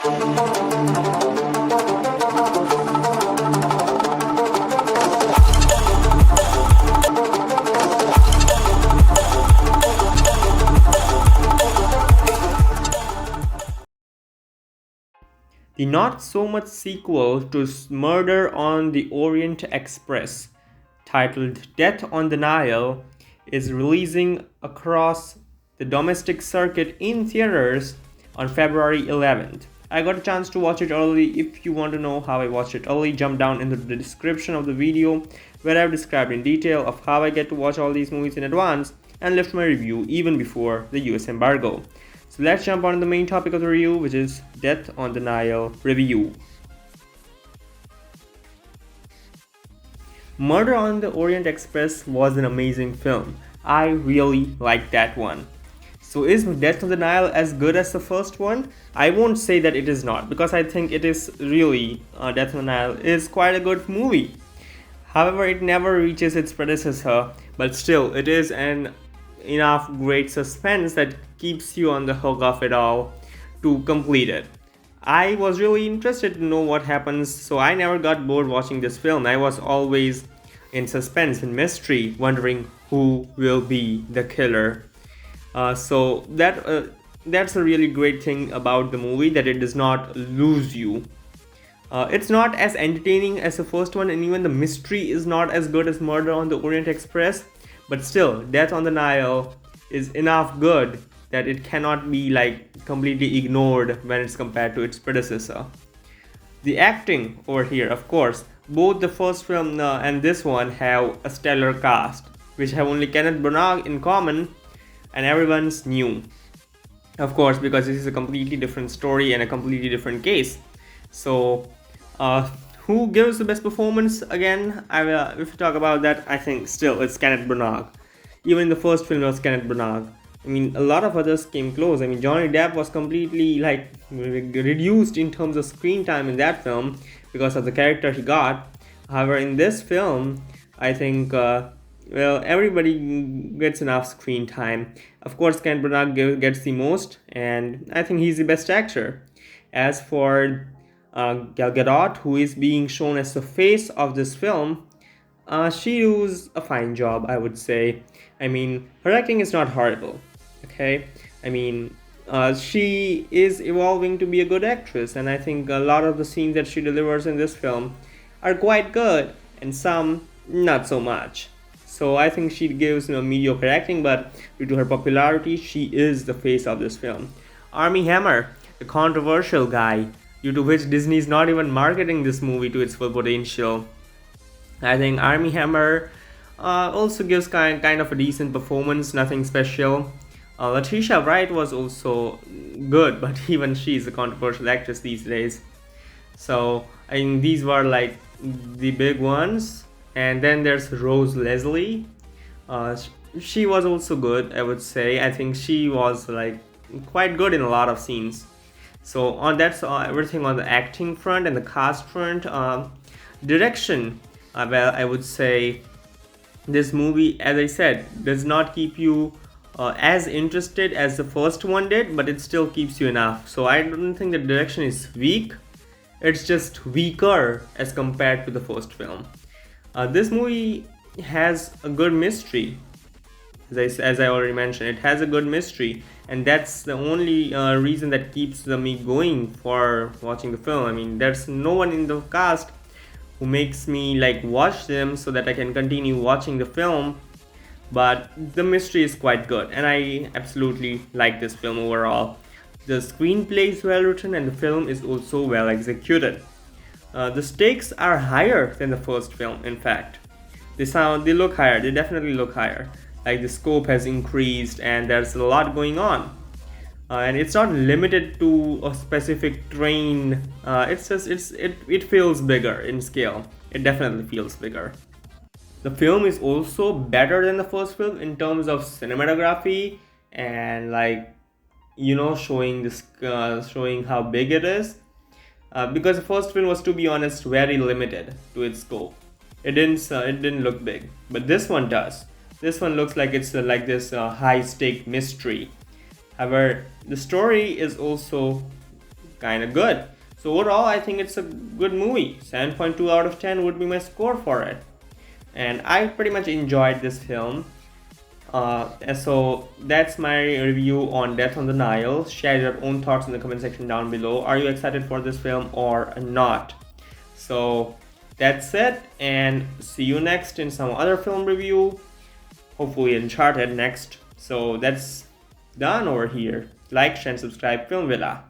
The not so much sequel to Murder on the Orient Express, titled Death on the Nile, is releasing across the domestic circuit in theaters on February 11th. I got a chance to watch it early. If you want to know how I watched it early, jump down into the description of the video where I've described in detail of how I get to watch all these movies in advance and left my review even before the US embargo. So let's jump on to the main topic of the review, which is Death on the Nile review. Murder on the Orient Express was an amazing film. I really liked that one. So is Death on the Nile as good as the first one? I won't say that it is not, because I think it is really, Death on the Nile is quite a good movie. However, it never reaches its predecessor, but still it is an enough great suspense that keeps you on the hook of it all to complete it. I was really interested to know what happens, so I never got bored watching this film. I was always in suspense and mystery, wondering who will be the killer. So that's a really great thing about the movie, that it does not lose you. It's not as entertaining as the first one, and even the mystery is not as good as Murder on the Orient Express. But still, Death on the Nile is enough good that it cannot be like completely ignored when it's compared to its predecessor. The acting over here, of course, both the first film and this one have a stellar cast, which have only Kenneth Branagh in common, and everyone's new. Of course, because this is a completely different story and a completely different case. So, who gives the best performance again? If we talk about that, I think still it's Kenneth Branagh. Even in the first film, it was Kenneth Branagh. I mean, a lot of others came close. I mean, Johnny Depp was completely like reduced in terms of screen time in that film because of the character he got. However, in this film, I think everybody gets enough screen time. Of course, Kenneth Branagh gets the most, and I think he's the best actor. As for Gal Gadot, who is being shown as the face of this film, she does a fine job, I would say. I mean, her acting is not horrible, okay? I mean, she is evolving to be a good actress, and I think a lot of the scenes that she delivers in this film are quite good, and some not so much. So I think she gives mediocre acting, but due to her popularity, she is the face of this film. Armie Hammer, the controversial guy, due to which Disney is not even marketing this movie to its full potential. I think Armie Hammer also gives kind of a decent performance, nothing special. Letitia Wright was also good, but even she's a controversial actress these days. So I think these were like the big ones. And then there's Rose Leslie. She was also good, I would say. I think she was like quite good in a lot of scenes. So on that's everything on the acting front and the cast front. Direction, well, I would say this movie, as I said, does not keep you as interested as the first one did, but it still keeps you enough. So I don't think the direction is weak. It's just weaker as compared to the first film. This movie has a good mystery. As I already mentioned, it has a good mystery, and that's the only reason that keeps me going for watching the film. I mean, there's no one in the cast who makes me like watch them so that I can continue watching the film, but the mystery is quite good, and I absolutely like this film overall. The screenplay is well written, and the film is also well executed. The stakes are higher than the first film, in fact. They look higher, they definitely look higher. Like the scope has increased and there's a lot going on. And it's not limited to a specific train. It feels bigger in scale. It definitely feels bigger. The film is also better than the first film in terms of cinematography and showing how big it is. Because the first film was, to be honest, very limited to its scope. It didn't look big, but this one does. This one looks like it's like this high-stake mystery. However, the story is also kind of good. So overall, I think it's a good movie. 7.2 out of 10 would be my score for it. And I pretty much enjoyed this film. And so that's my review on Death on the Nile. Share your own thoughts in the comment section down below. Are you excited for this film or not? So that's it, and see you next in some other film review. Hopefully Uncharted next. So that's done over here. Like, share, and subscribe, Film Villa.